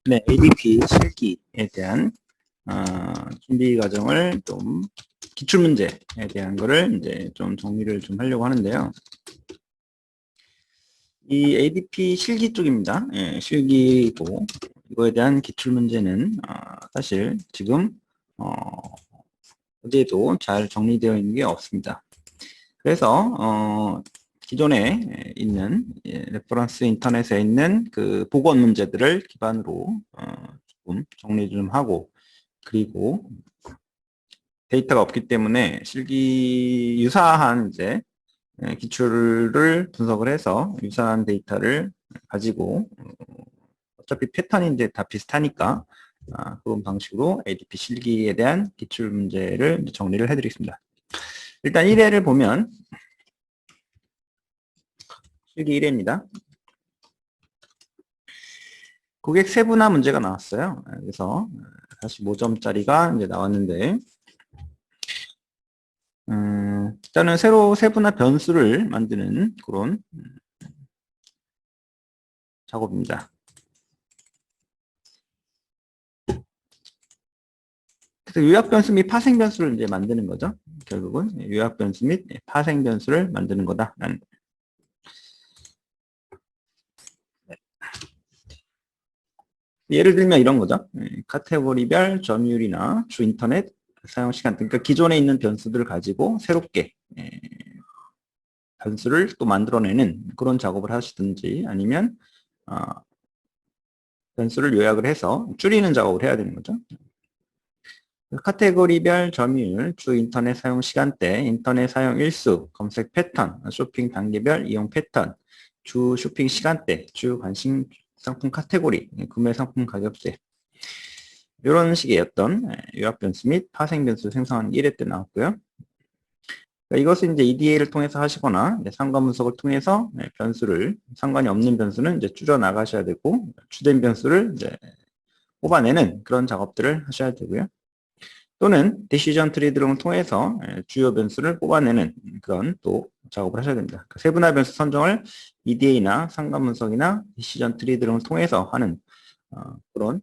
네, ADP 실기에 대한 준비 과정을 좀 기출 문제에 대한 거를 이제 좀 정리를 좀 하려고 하는데요. 이 ADP 실기 쪽입니다. 예, 실기고 이거에 대한 기출 문제는 사실 지금 어디에도 잘 정리되어 있는 게 없습니다. 그래서 기존에 있는 레퍼런스 인터넷에 있는 그 복원 문제들을 기반으로 조금 정리 좀 하고, 그리고 데이터가 없기 때문에 실기 유사한 이제 기출을 분석을 해서 유사한 데이터를 가지고 어차피 패턴이 이제 다 비슷하니까 그런 방식으로 ADP 실기에 대한 기출 문제를 정리를 해드리겠습니다. 일단 1회를 보면 실기 1회입니다. 고객 세분화 문제가 나왔어요. 그래서 45점짜리가 이제 나왔는데, 일단은 새로 세분화 변수를 만드는 그런 작업입니다. 그래서 요약 변수 및 파생 변수를 이제 만드는 거죠. 결국은 요약 변수 및 파생 변수를 만드는 거다라는. 예를 들면 이런 거죠. 카테고리별 점유율이나 주 인터넷 사용 시간, 그러니까 기존에 있는 변수들을 가지고 새롭게 변수를 또 만들어내는 그런 작업을 하시든지, 아니면 변수를 요약을 해서 줄이는 작업을 해야 되는 거죠. 카테고리별 점유율, 주 인터넷 사용 시간대, 인터넷 사용 일수, 검색 패턴, 쇼핑 단계별 이용 패턴, 주 쇼핑 시간대, 주 관심 상품 카테고리, 구매 상품 가격대, 이런 식의 어떤 요약 변수 및 파생 변수 생성하는 1회 때 나왔고요. 그러니까 이것은 이제 EDA를 통해서 하시거나 상관 분석을 통해서 변수를, 상관이 없는 변수는 이제 줄여 나가셔야 되고, 주된 변수를 이제 뽑아내는 그런 작업들을 하셔야 되고요. 또는 디시전 트리 등을 통해서 주요 변수를 뽑아내는 그런 또 작업을 하셔야 됩니다. 세분화 변수 선정을 EDA나 상관 분석이나 디시전 트리 등을 통해서 하는 그런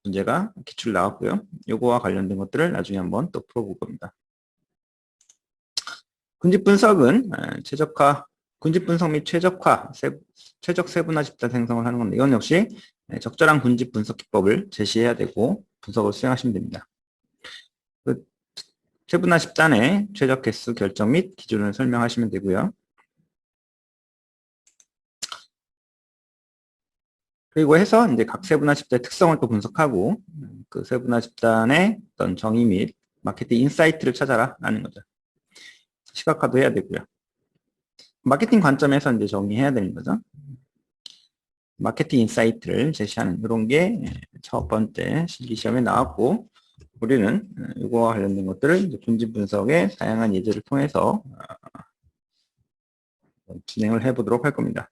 문제가 기출 나왔고요. 요거와 관련된 것들을 나중에 한번 또 풀어볼 겁니다. 군집 분석은 군집 분석 및 최적 세분화 집단 생성을 하는 건데, 이건 역시 적절한 군집 분석 기법을 제시해야 되고 분석을 수행하시면 됩니다. 그 세분화 집단의 최적 개수 결정 및 기준을 설명하시면 되고요. 그리고 해서 이제 각 세분화 집단의 특성을 또 분석하고, 그 세분화 집단의 어떤 정의 및 마케팅 인사이트를 찾아라 라는 거죠. 시각화도 해야 되고요. 마케팅 관점에서 이제 정의해야 되는 거죠. 마케팅 인사이트를 제시하는 이런 게 첫 번째 실기 시험에 나왔고, 우리는 이거와 관련된 것들을 군집 분석의 다양한 예제를 통해서 진행을 해보도록 할 겁니다.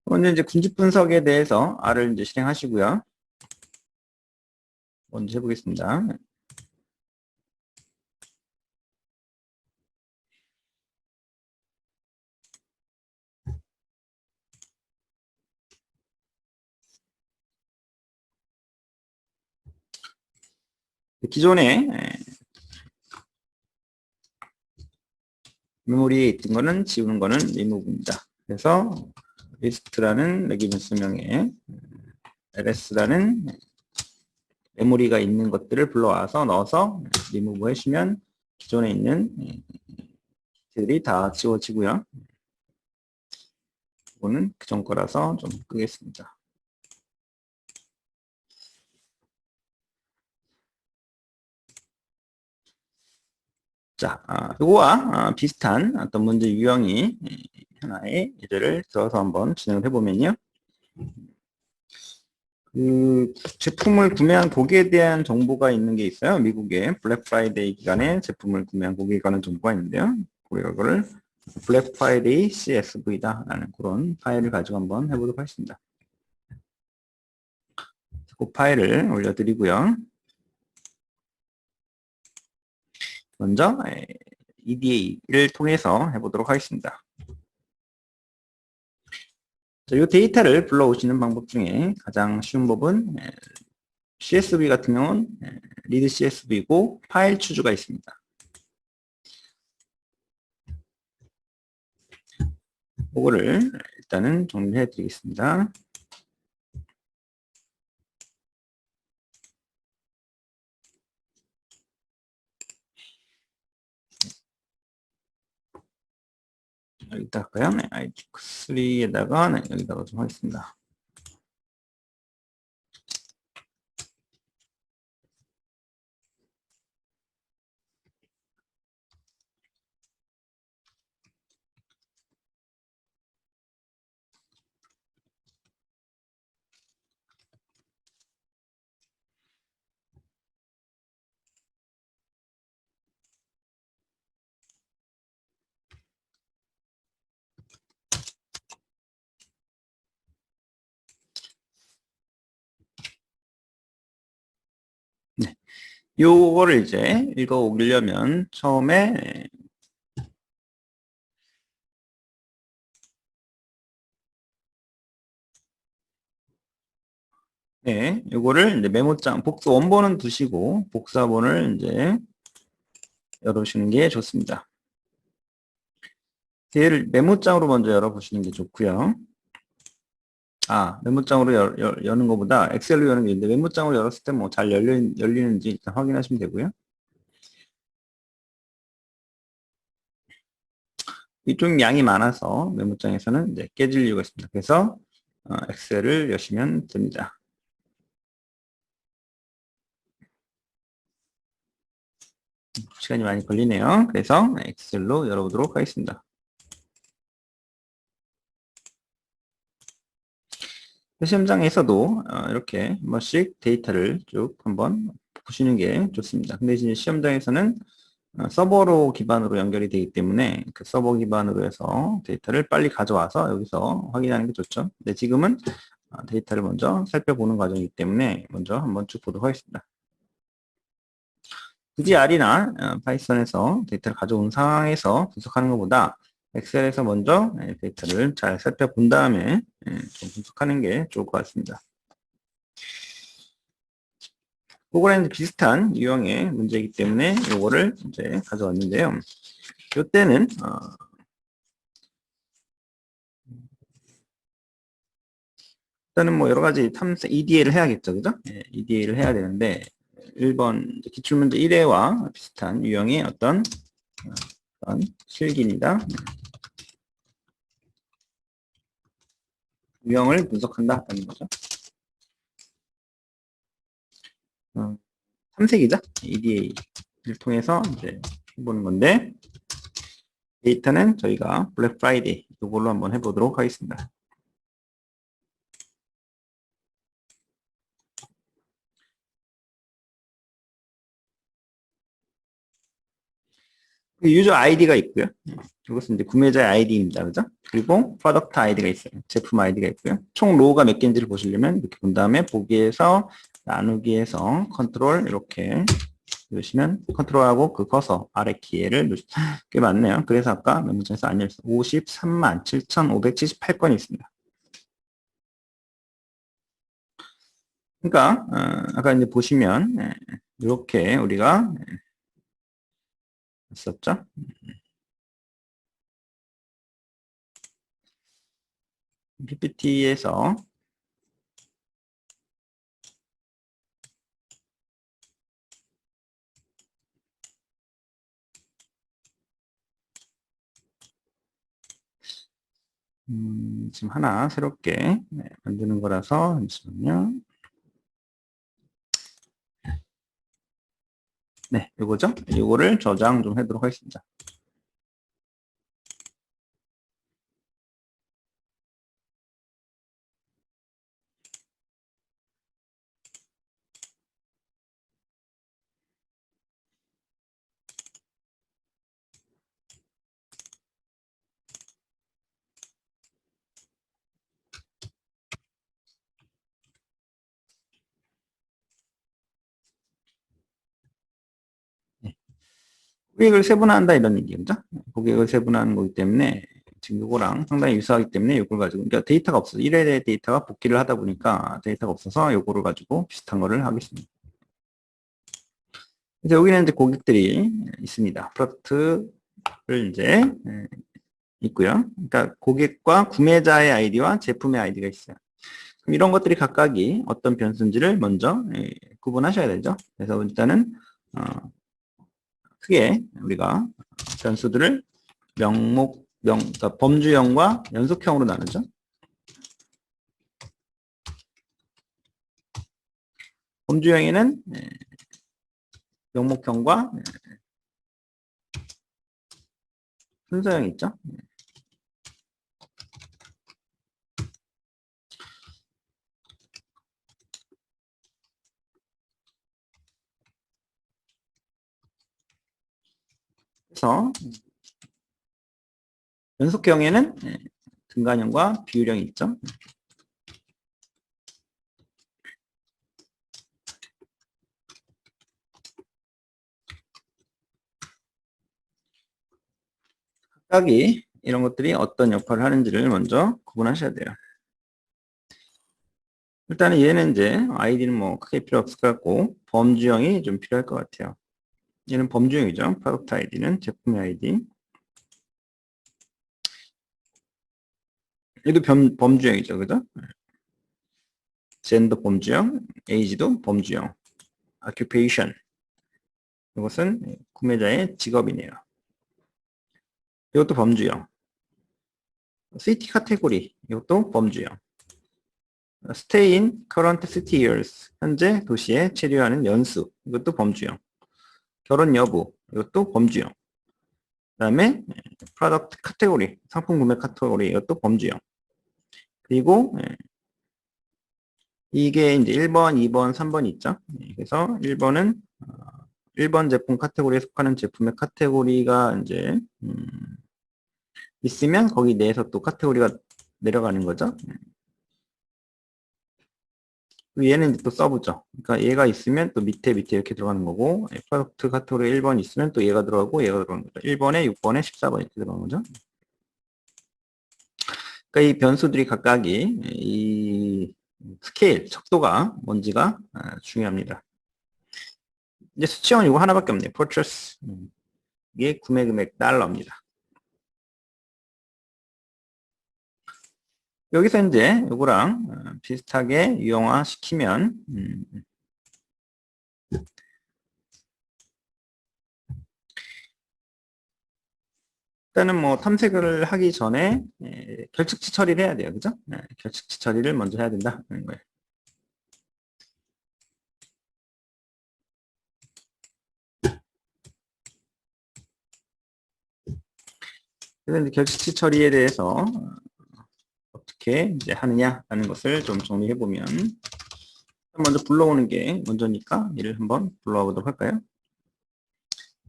먼저 이제 군집 분석에 대해서 R을 이제 실행하시고요. 먼저 해보겠습니다. 기존에 메모리에 있던 거는 지우는 거는 리무브입니다. 그래서 리스트라는 레기변수명에 ls라는 메모리가 있는 것들을 불러와서 넣어서 리무브 해주면 기존에 있는 들이 다 지워지고요. 이거는 그전 거라서 좀 끄겠습니다. 자, 이거와 비슷한 어떤 문제 유형이 하나의 예제를 들어서 한번 진행을 해보면요. 그 제품을 구매한 고객에 대한 정보가 있는 게 있어요. 미국의 블랙 프라이데이 기간에 제품을 구매한 고객에 관한 정보가 있는데요. 우리가 그거를 블랙 프라이데이 CSV다 라는 그런 파일을 가지고 한번 해보도록 하겠습니다. 그 파일을 올려드리고요. 먼저 EDA를 통해서 해보도록 하겠습니다. 이 데이터를 불러오시는 방법 중에 가장 쉬운 법은 CSV 같은 경우는 리드 CSV고 파일 추주가 있습니다. 그거를 일단은 정리해 드리겠습니다. 여기다 할까요? 네, ITX3에다가 네, 여기다가 좀 하겠습니다. 네. 요거를 이제 읽어 오려면 처음에 네, 요거를 이제 메모장 복사 원본은 두시고 복사본을 이제 열어주시는 게 좋습니다. 얘를 메모장으로 먼저 열어보시는 게 좋고요. 메모장으로 여는 것보다 엑셀로 여는 게 있는데 메모장으로 열었을 때 뭐 잘 열리는지 일단 확인하시면 되고요. 이쪽 양이 많아서 메모장에서는 이제 깨질 이유가 있습니다. 그래서 엑셀을 여시면 됩니다. 시간이 많이 걸리네요. 그래서 엑셀로 열어보도록 하겠습니다. 시험장에서도 이렇게 한 번씩 데이터를 쭉 한번 보시는 게 좋습니다. 근데 이제 시험장에서는 서버로 기반으로 연결이 되기 때문에 그 서버 기반으로 해서 데이터를 빨리 가져와서 여기서 확인하는 게 좋죠. 근데 지금은 데이터를 먼저 살펴보는 과정이기 때문에 먼저 한번 쭉 보도록 하겠습니다. 굳이 R이나 파이썬에서 데이터를 가져온 상황에서 분석하는 것보다 엑셀에서 먼저 데이터를 잘 살펴본 다음에 좀 분석하는 게 좋을 것 같습니다. 그거랑 비슷한 유형의 문제이기 때문에 이거를 이제 가져왔는데요. 이때는 일단은 뭐 여러 가지 탐색 EDA를 해야겠죠, 그죠? EDA를 해야 되는데 1번 기출문제 1회와 비슷한 유형의 어떤 실기입니다. 유형을 분석한다 하는 거죠. 탐색이죠. EDA를 통해서 이제 해보는 건데 데이터는 저희가 블랙 프라이데이 이걸로 한번 해보도록 하겠습니다. 유저 아이디가 있고요. 이것은 이제 구매자의 아이디입니다. 그죠? 그리고 프로덕트 아이디가 있어요. 제품 아이디가 있고요. 총 로우가 몇 개인지를 보시려면 이렇게 본 다음에 보기에서 나누기에서 컨트롤 이렇게 누르시면 컨트롤하고 그 커서 아래 키를 누르시면 꽤 많네요. 그래서 아까 메모장에서 안 열렸어요. 53만 7,578건이 있습니다. 그러니까 아까 이제 보시면 이렇게 우리가 했었죠. PPT에서 지금 하나 새롭게 만드는 거라서 잠시만요. 네, 요거죠? 요거를 저장 좀 해도록 하겠습니다. 고객을 세분화한다 이런 얘기죠. 고객을 세분화하는 거기 때문에 지금 이거랑 상당히 유사하기 때문에 이걸 가지고 그러니까 데이터가 없어서 1회 데이터가 복귀를 하다 보니까 데이터가 없어서 이거를 가지고 비슷한 거를 하겠습니다. 이제 여기는 이제 고객들이 있습니다. 프로덕트를 이제 있고요. 그러니까 고객과 구매자의 아이디와 제품의 아이디가 있어요. 그럼 이런 것들이 각각이 어떤 변수인지를 먼저 구분하셔야 되죠. 그래서 일단은 크게 우리가 변수들을 그러니까 범주형과 연속형으로 나누죠. 범주형에는 명목형과 순서형이 있죠. 그래서 연속형에는 등간형과 비율형이 있죠. 각각이 이런 것들이 어떤 역할을 하는지를 먼저 구분하셔야 돼요. 일단은 얘는 이제 아이디는 뭐 크게 필요 없을 것 같고 범주형이 좀 필요할 것 같아요. 얘는 범주형이죠. 프로덕트 아이디는 제품의 아이디. 얘도 범주형이죠. 그죠? 젠더 범주형, 에이지도 범주형, occupation. 이것은 구매자의 직업이네요. 이것도 범주형. city 카테고리. 이것도 범주형. stay in current city years. 현재 도시에 체류하는 연수. 이것도 범주형. 결혼 여부. 이것도 범주형. 그 다음에 product 카테고리. 상품 구매 카테고리. 이것도 범주형. 그리고 이게 이제 1번, 2번, 3번 있죠. 그래서 1번은 1번 제품 카테고리에 속하는 제품의 카테고리가 이제 있으면 거기 내에서 또 카테고리가 내려가는 거죠. 얘는 이제 또 서브죠. 그러니까 얘가 있으면 또 밑에 이렇게 들어가는 거고 프로덕트 카테고리 1번 있으면 또 얘가 들어가고 얘가 들어가는 거죠. 1번에 6번에 14번 이렇게 들어가는 거죠. 그러니까 이 변수들이 각각이 이 스케일, 척도가 뭔지가 중요합니다. 이제 수치형은 이거 하나밖에 없네요. purchase. 이게 구매 금액 달러입니다. 여기서 이제 이거랑 비슷하게 유형화 시키면 일단은 뭐 탐색을 하기 전에 결측치 처리를 해야 돼요. 그죠? 결측치 처리를 먼저 해야 된다는 거예요. 그래서 이제 결측치 처리에 대해서 어떻게 이제 하느냐라는 것을 좀 정리해 보면 먼저 불러오는 게 먼저니까 이를 한번 불러와 보도록 할까요?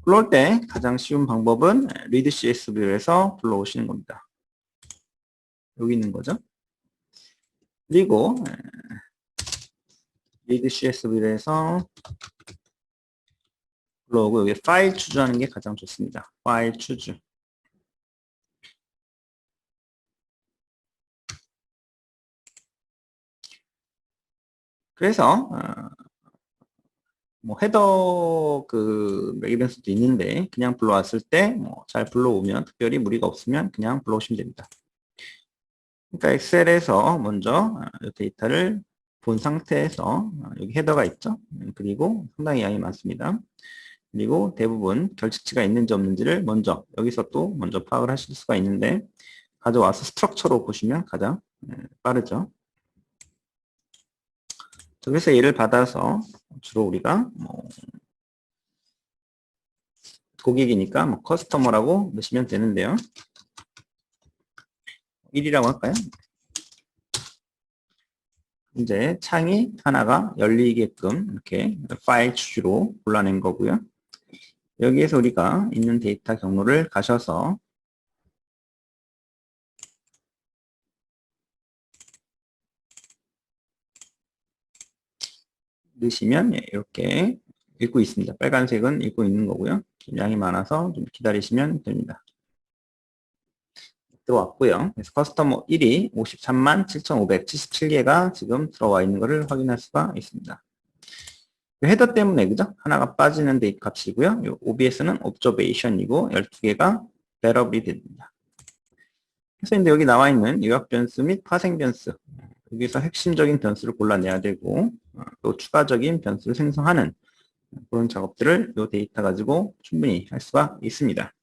불러올 때 가장 쉬운 방법은 read CSV에서 불러오시는 겁니다. 여기 있는 거죠. 그리고 read CSV에서 불러오고 여기 파일 추주하는 게 가장 좋습니다. 파일 추주. 그래서 뭐 헤더 그 맥이벤스도 있는데 그냥 불러왔을 때 뭐 잘 불러오면 특별히 무리가 없으면 그냥 불러오시면 됩니다. 그러니까 엑셀에서 먼저 데이터를 본 상태에서 여기 헤더가 있죠. 그리고 상당히 양이 많습니다. 그리고 대부분 결측치가 있는지 없는지를 먼저 여기서 또 먼저 파악을 하실 수가 있는데 가져와서 스트럭처로 보시면 가장 빠르죠. 그래서 얘를 받아서 주로 우리가 뭐 고객이니까 뭐 커스터머라고 넣으시면 되는데요. 1이라고 할까요? 이제 창이 하나가 열리게끔 이렇게 파일 추주로 골라낸 거고요. 여기에서 우리가 있는 데이터 경로를 가셔서 넣으시면 이렇게 읽고 있습니다. 빨간색은 읽고 있는 거고요. 양이 많아서 좀 기다리시면 됩니다. 들어왔고요. 그래서 커스터머 1이 53만 7,577개가 지금 들어와 있는 것을 확인할 수가 있습니다. 헤더 때문에 그죠? 하나가 빠지는 데이터 값이고요. OBS는 observation이고 12개가 벨업이 됩니다. 그래서 이제 여기 나와 있는 요약 변수 및 파생 변수, 여기서 핵심적인 변수를 골라내야 되고 또 추가적인 변수를 생성하는 그런 작업들을 이 데이터 가지고 충분히 할 수가 있습니다.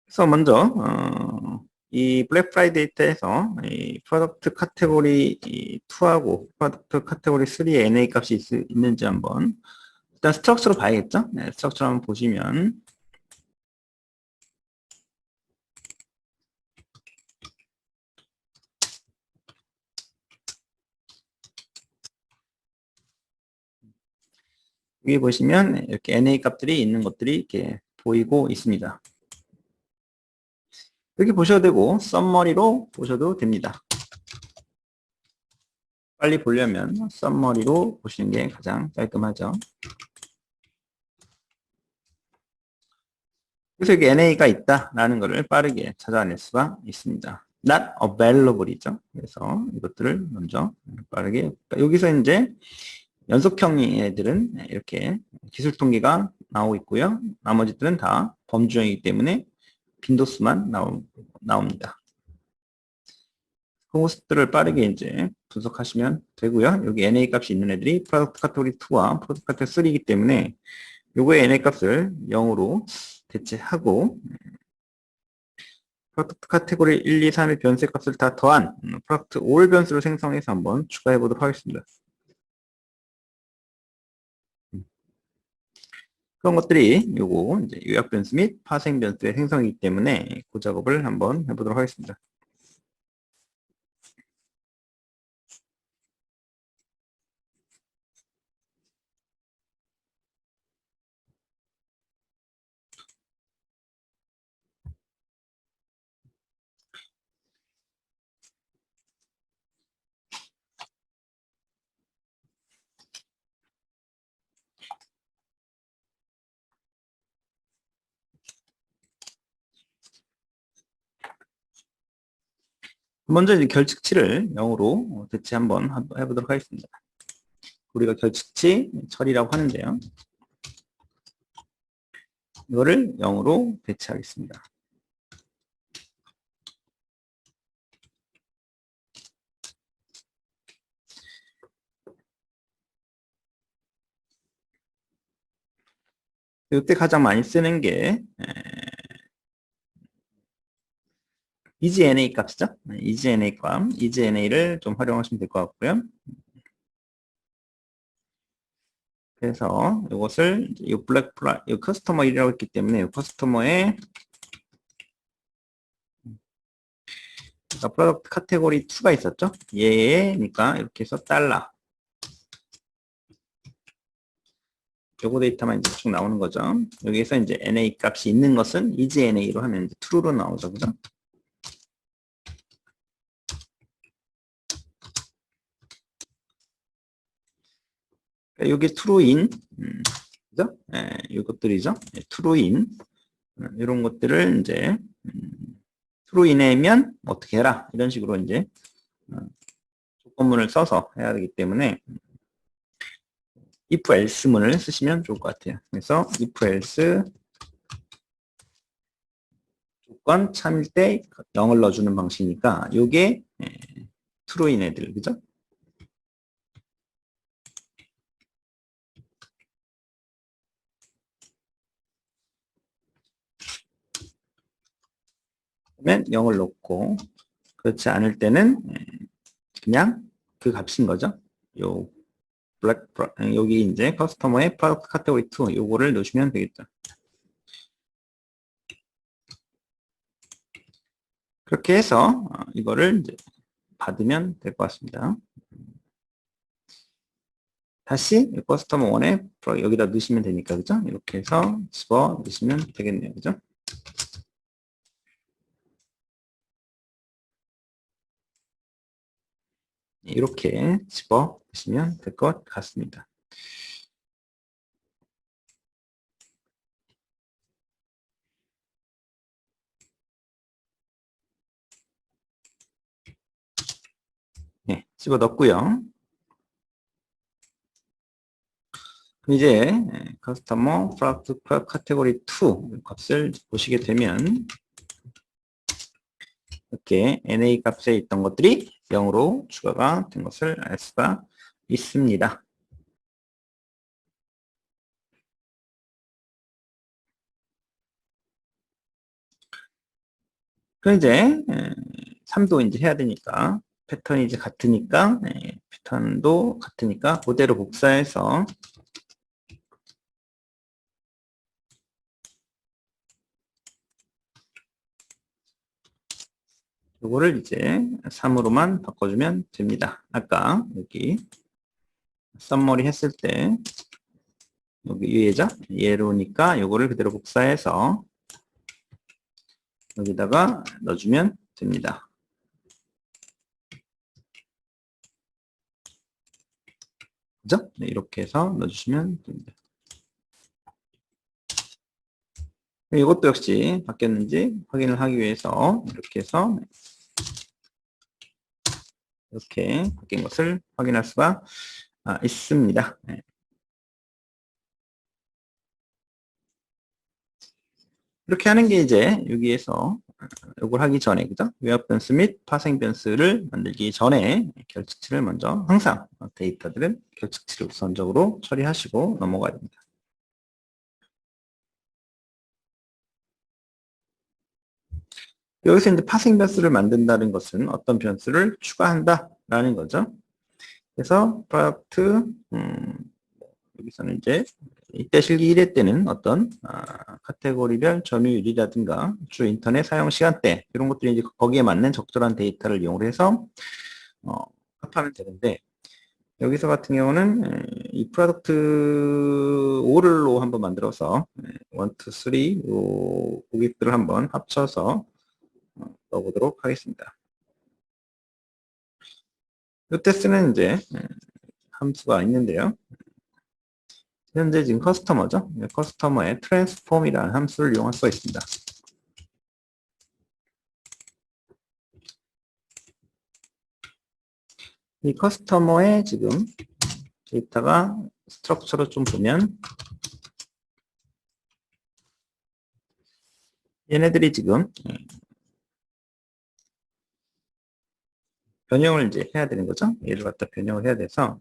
그래서 먼저 이 블랙 프라이데이 때에서 이 프로덕트 카테고리 2하고 프로덕트 카테고리 3의 NA 값이 있는지 한번 일단 스트럭처로 봐야겠죠? 네, 스트럭처 한번 보시면 여기 보시면 이렇게 NA 값들이 있는 것들이 이렇게 보이고 있습니다. 여기 보셔도 되고 썸머리로 보셔도 됩니다. 빨리 보려면 썸머리로 보시는 게 가장 깔끔하죠. 그래서 여기 NA가 있다라는 것을 빠르게 찾아낼 수가 있습니다. not available이죠. 그래서 이것들을 먼저 빠르게 여기서 이제 연속형의 애들은 이렇게 기술 통계가 나오고 있고요. 나머지들은 다 범주형이기 때문에 빈도수만 나옵니다. 그 모습들을 빠르게 이제 분석하시면 되고요. 여기 NA 값이 있는 애들이 프로덕트 카테고리 2와 프로덕트 카테고리 3이기 때문에 요거의 NA 값을 0으로 대체하고 프로덕트 카테고리 1, 2, 3의 변수의 값을 다 더한 프로덕트 올 변수를 생성해서 한번 추가해 보도록 하겠습니다. 그런 것들이 요거 이제 요약 변수 및 파생 변수의 생성이기 때문에 그 작업을 한번 해보도록 하겠습니다. 먼저 이제 결측치를 0으로 대체 한번 해보도록 하겠습니다. 우리가 결측치 처리라고 하는데요. 이거를 0으로 대체하겠습니다. 이때 가장 많이 쓰는 게 EGNA 값이죠. EGNA 값, EGNA를 좀 활용하시면 될 것 같고요. 그래서 이것을 이 이 커스터머 1이라고 했기 때문에 이 커스터머의 프로덕트 카테고리 2가 있었죠. 얘니까 이렇게 해서 달러 요거 데이터만 이제 쭉 나오는 거죠. 여기에서 이제 NA 값이 있는 것은 EGNA로 하면 이제 true로 나오죠. 그죠? 여기 true인, 그죠? 예, 이것들이죠. 예, true인, 이런 것들을 이제, true인이면 어떻게 해라. 이런 식으로 이제, 조건문을 써서 해야 되기 때문에, if else 문을 쓰시면 좋을 것 같아요. 그래서 if else 조건 참일 때 0을 넣어주는 방식이니까, 요게, true인 애들, 그죠? 그러면 0을 넣고, 그렇지 않을 때는 그냥 그 값인 거죠. 요 여기 이제 커스터머의 프로덕트 카테고리 2 요거를 넣으시면 되겠죠. 그렇게 해서 이거를 이제 받으면 될 것 같습니다. 다시 커스터머 1에 여기다 넣으시면 되니까 그죠? 이렇게 해서 집어 넣으시면 되겠네요. 그죠? 이렇게 집어 보시면 될 것 같습니다. 네, 집어 넣고요. 이제 커스터머 프로덕트 카테고리 2 값을 보시게 되면 이렇게 NA 값에 있던 것들이 0으로 추가가 된 것을 알 수가 있습니다. 그럼 이제 3도 이제 해야 되니까 패턴이 이제 같으니까 패턴도 같으니까 그대로 복사해서 이거를 이제 3으로만 바꿔주면 됩니다. 아까 여기 썸머리 했을 때 여기 얘죠? 얘로니까 이거를 그대로 복사해서 여기다가 넣어주면 됩니다. 그죠? 네, 이렇게 해서 넣어주시면 됩니다. 이것도 역시 바뀌었는지 확인을 하기 위해서 이렇게 해서 이렇게 바뀐 것을 확인할 수가 있습니다. 네. 이렇게 하는 게 이제 여기에서 이걸 하기 전에 그죠? 외압 변수 및 파생 변수를 만들기 전에 결측치를 먼저 항상 데이터들은 결측치를 우선적으로 처리하시고 넘어가야 됩니다. 여기서 이제 파생 변수를 만든다는 것은 어떤 변수를 추가한다라는 거죠. 그래서 프로덕트 여기서는 이제 이때 실기 1회 때는 어떤 카테고리별 점유율이라든가 주 인터넷 사용 시간대 이런 것들이 이제 거기에 맞는 적절한 데이터를 이용해서 합하면 되는데 여기서 같은 경우는 이 프로덕트 5를로 한번 만들어서 1, 2, 3 고객들을 한번 합쳐서 넣어보도록 하겠습니다. 이때 쓰는 이제 함수가 있는데요. 현재 지금 커스터머죠. 커스터머의 트랜스폼이라는 함수를 이용할 수가 있습니다. 이 커스터머의 지금 데이터가 스트럭처로 좀 보면 얘네들이 지금 변형을 이제 해야 되는 거죠. 얘를 갖다 변형을 해야 돼서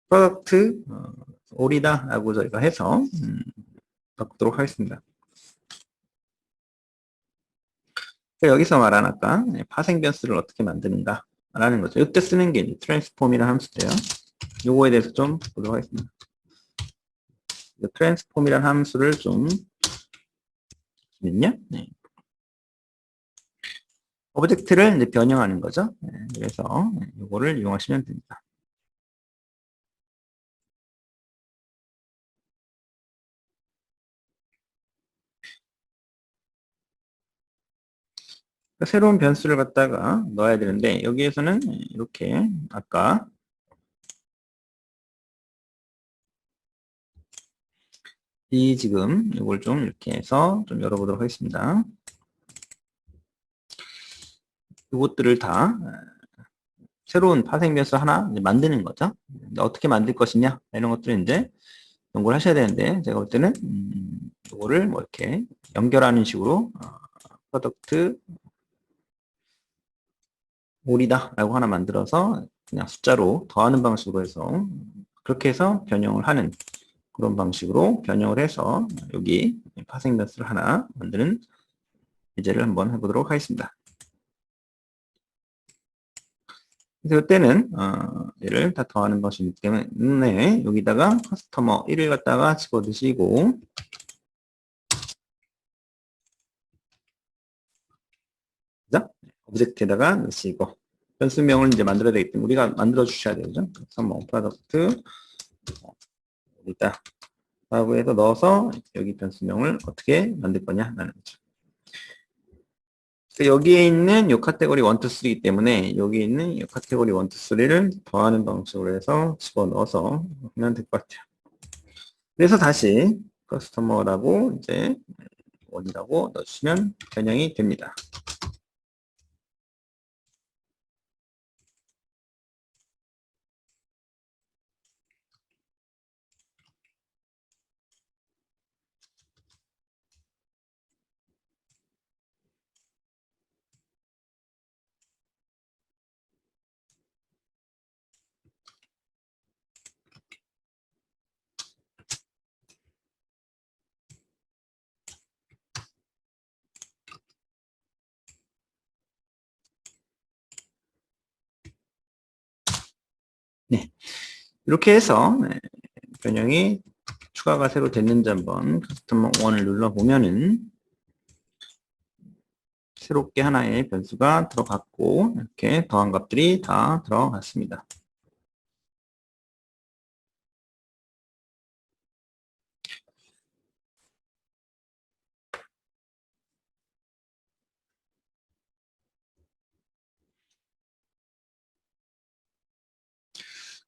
프로덕트 올이다라고 저희가 해서 바꾸도록 하겠습니다. 여기서 말한 아까 파생 변수를 어떻게 만드는가 라는 거죠. 이때 쓰는 게 트랜스폼이라는 함수인데요. 요거에 대해서 좀 보도록 하겠습니다. 트랜스폼이라는 함수를 좀 있냐? 네. 오브젝트를 이제 변형하는 거죠. 네, 그래서 이거를 이용하시면 됩니다. 새로운 변수를 갖다가 넣어야 되는데 여기에서는 이렇게 아까 이 지금 이걸 좀 이렇게 해서 좀 열어보도록 하겠습니다. 이것들을 다 새로운 파생 변수 하나 만드는 거죠. 어떻게 만들 것이냐 이런 것들을 이제 연구를 하셔야 되는데 제가 볼 때는 이거를 뭐 이렇게 연결하는 식으로 프로덕트 올이다 라고 하나 만들어서 그냥 숫자로 더하는 방식으로 해서 그렇게 해서 변형을 하는 그런 방식으로 변형을 해서 여기 파생 변수를 하나 만드는 예제를 한번 해보도록 하겠습니다. 그래서 이때는 얘를 다 더하는 방식이기 때문에 여기다가 커스터머 1을 갖다가 집어넣으시고 그죠? 오브젝트에다가 넣으시고 변수명을 이제 만들어야 되기 때문에 우리가 만들어 주셔야 되죠. 그래서 뭐 프로덕트 일단 라고 해서 넣어서 여기 변수명을 어떻게 만들 거냐라는 거죠. 여기에 있는 이 카테고리 1, 2, 3이기 때문에 여기 있는 이 카테고리 1, 2, 3를 더하는 방식으로 해서 집어넣어서 하면 될 것 같아요. 그래서 다시 커스터머라고 이제 원이라고 넣어주시면 변형이 됩니다. 네, 이렇게 해서 변형이 추가가 새로 됐는지 한번 커스터머 1을 눌러보면은 새롭게 하나의 변수가 들어갔고 이렇게 더한 값들이 다 들어갔습니다.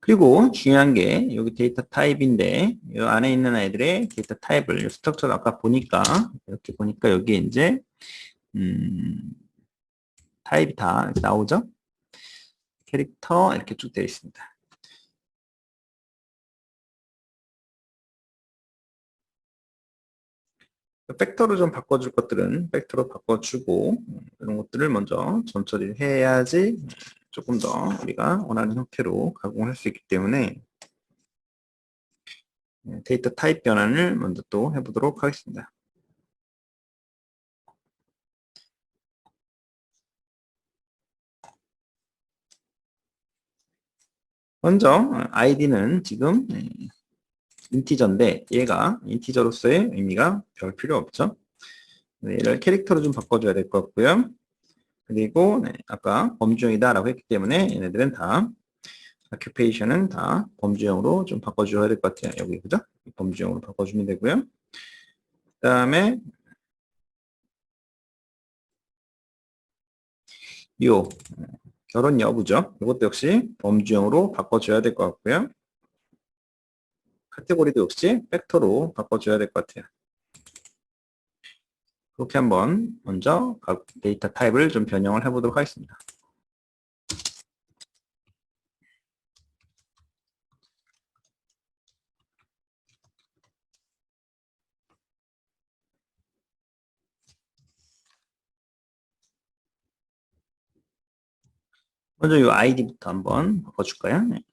그리고 중요한 게 여기 데이터 타입인데 이 안에 있는 아이들의 데이터 타입을 스트럭처를 아까 보니까 이렇게 보니까 여기 이제 타입이 다 이렇게 나오죠? 캐릭터 이렇게 쭉 되어 있습니다. 팩터로 좀 바꿔줄 것들은 팩터로 바꿔주고 이런 것들을 먼저 전처리를 해야지 조금 더 우리가 원하는 형태로 가공할 수 있기 때문에 데이터 타입 변환을 먼저 또 해보도록 하겠습니다. 먼저 id는 지금 인티저인데 얘가 인티저로서의 의미가 별 필요 없죠. 얘를 캐릭터로 좀 바꿔줘야 될 것 같고요. 그리고 아까 범주형이다 라고 했기 때문에 얘네들은 다 occupation은 다 범주형으로 좀 바꿔줘야 될 것 같아요. 여기 그죠? 범주형으로 바꿔주면 되고요. 그 다음에 요 결혼 여부죠. 이것도 역시 범주형으로 바꿔줘야 될 것 같고요. 카테고리도 역시 팩터로 바꿔줘야 될 것 같아요. 그렇게 한번 먼저 각 데이터 타입을 좀 변형을 해보도록 하겠습니다. 먼저 이 아이디부터 한번 바꿔줄까요? 네.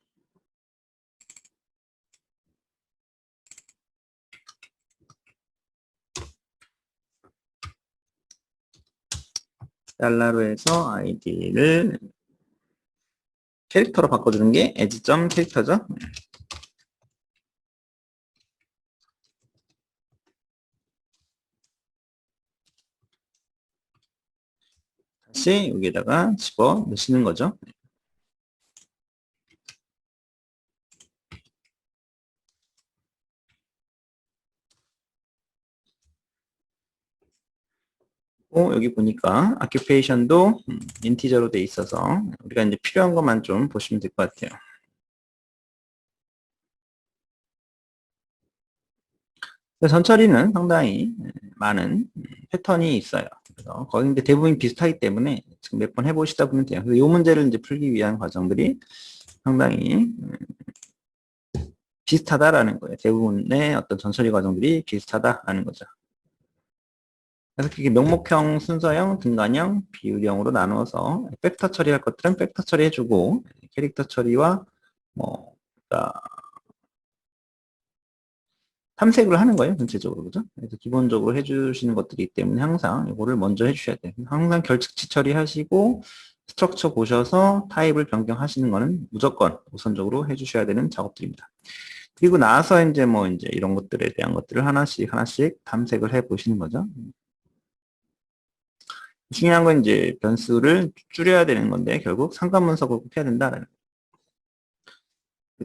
달러로 해서 아이디를 캐릭터로 바꿔주는 게 as 캐릭터죠. 다시 여기에다가 집어 넣으시는 거죠. 여기 보니까 occupation도 인티저로 돼 있어서 우리가 이제 필요한 것만 좀 보시면 될 것 같아요. 전처리는 상당히 많은 패턴이 있어요. 그래서 거의 이제 대부분 비슷하기 때문에 지금 몇 번 해보시다 보면 돼요. 그래서 이 문제를 이제 풀기 위한 과정들이 상당히 비슷하다라는 거예요. 대부분의 어떤 전처리 과정들이 비슷하다라는 거죠. 그래서 그게 명목형, 순서형, 등간형, 비율형으로 나누어서 팩터 처리할 것들은 팩터 처리해주고 캐릭터 처리와 뭐 그러니까 탐색을 하는 거예요, 전체적으로 그죠? 그래서 기본적으로 해주시는 것들이기 때문에 항상 이거를 먼저 해주셔야 돼요. 항상 결측치 처리하시고 스트럭처 보셔서 타입을 변경하시는 거는 무조건 우선적으로 해주셔야 되는 작업들입니다. 그리고 나서 이제 뭐 이제 이런 것들에 대한 것들을 하나씩 하나씩 탐색을 해 보시는 거죠. 중요한 건 이제 변수를 줄여야 되는 건데 결국 상관문서를 꼭 해야 된다라는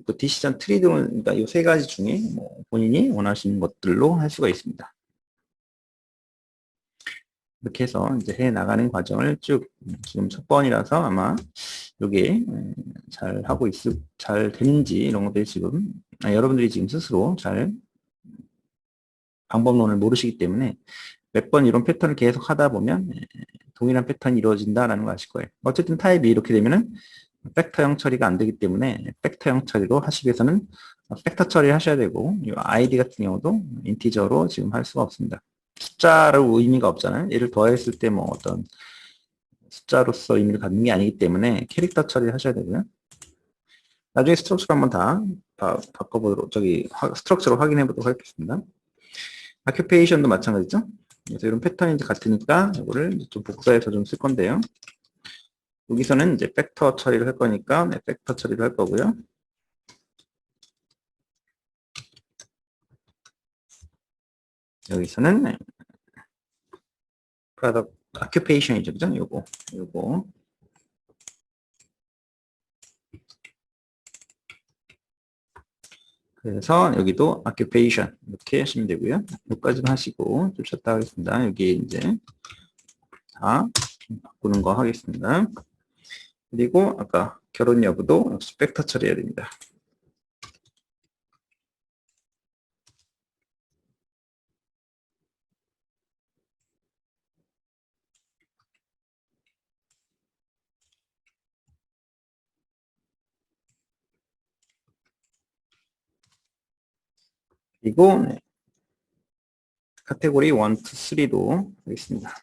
또 디시전 트리 등은 그러니까 이 세 가지 중에 뭐 본인이 원하시는 것들로 할 수가 있습니다. 이렇게 해서 이제 해 나가는 과정을 쭉 지금 첫 번이라서 아마 이게 잘 하고 잘 되는지 이런 것들이 지금 여러분들이 지금 스스로 잘 방법론을 모르시기 때문에 몇 번 이런 패턴을 계속 하다 보면 동일한 패턴이 이루어진다라는 걸 아실 거예요. 어쨌든 타입이 이렇게 되면은 팩터형 처리가 안 되기 때문에 팩터형 처리로 하시기 위해서는 팩터 처리를 하셔야 되고 이 아이디 같은 경우도 인티저로 지금 할 수가 없습니다. 숫자로 의미가 없잖아요. 얘를 더했을 때 뭐 어떤 숫자로서 의미를 갖는 게 아니기 때문에 캐릭터 처리를 하셔야 되고요. 나중에 스트럭처를 한번 다 바꿔보도록 스트럭처로 확인해 보도록 하겠습니다. 아큐페이션도 마찬가지죠. 그래서 이런 패턴이 이제 같으니까 이거를 좀 복사해서 좀 쓸 건데요. 여기서는 이제 팩터 처리를 할 거니까 팩터 처리를 할 거고요. 여기서는 product occupation이죠, 그죠? 요거. 그래서 여기도 occupation 이렇게 하시면 되고요. 여기까지만 하시고 쫓았다 하겠습니다. 여기 이제 다 바꾸는 거 하겠습니다. 그리고 아까 결혼 여부도 역시 팩터 처리해야 됩니다. 그리고 카테고리 1, 2, 3도 하겠습니다.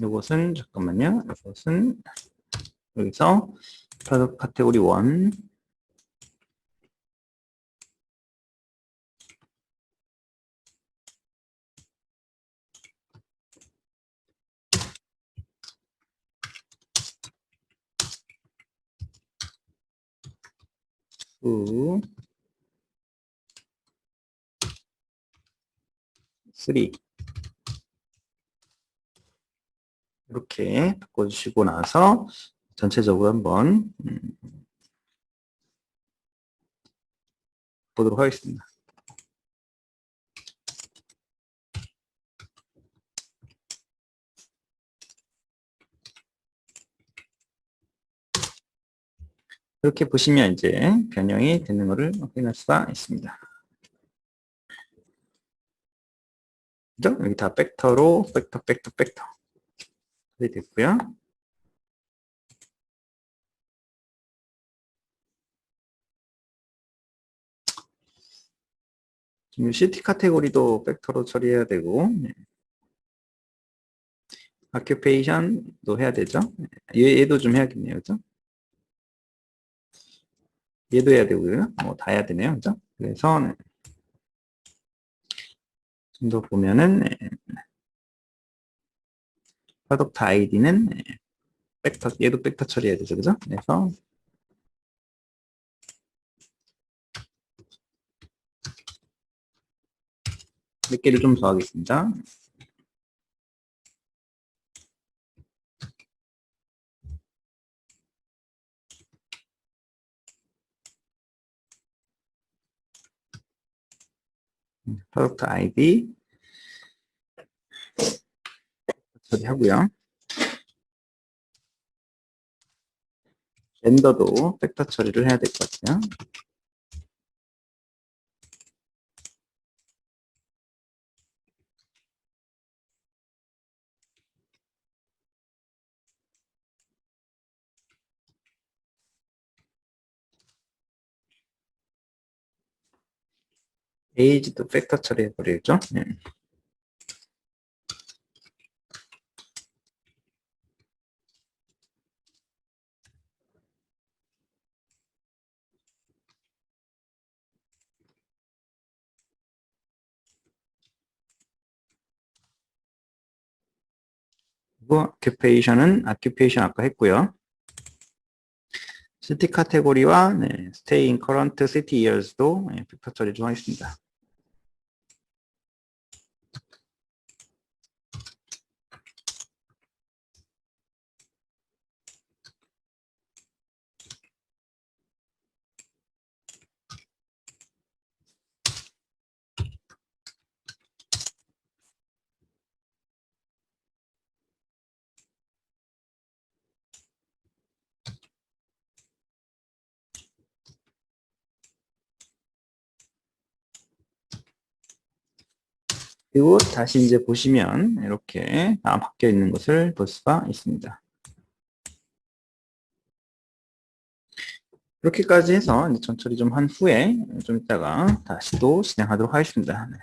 이것은 잠깐만요. 이것은 여기서 프로덕트 카테고리 1 2, 3 이렇게 바꿔주시고 나서 전체적으로 한번 보도록 하겠습니다. 이렇게 보시면 이제 변형이 되는 것을 확인할 수가 있습니다. 그죠? 여기 다 팩터로 팩터 됐고요. 지금 CT 카테고리도 팩터로 처리해야 되고 occupation도 해야 되죠. 얘도 좀 해야겠네요. 그죠? 얘도 해야 되고요. 뭐 다 해야 되네요. 그죠? 그래서 좀 더 보면은 프로덕트 아이디는 얘도 팩터 처리해야 되죠. 그죠? 그래서 몇 개를 좀 더 하겠습니다. 프로덕트 아이디 처리하고요. 렌더도 팩터 처리를 해야 될 것 같아요. 에이지도 팩터 처리해 버리죠. 네. 그리고 occupation은 occupation 아까 했고요. 시티 카테고리와 stay in current city years도 빅터 처리 좀 하겠습니다. 그리고 다시 이제 보시면 이렇게 바뀌어 있는 것을 볼 수가 있습니다. 이렇게까지 해서 이제 전처리 좀 한 후에 좀 이따가 다시 또 진행하도록 하겠습니다. 네.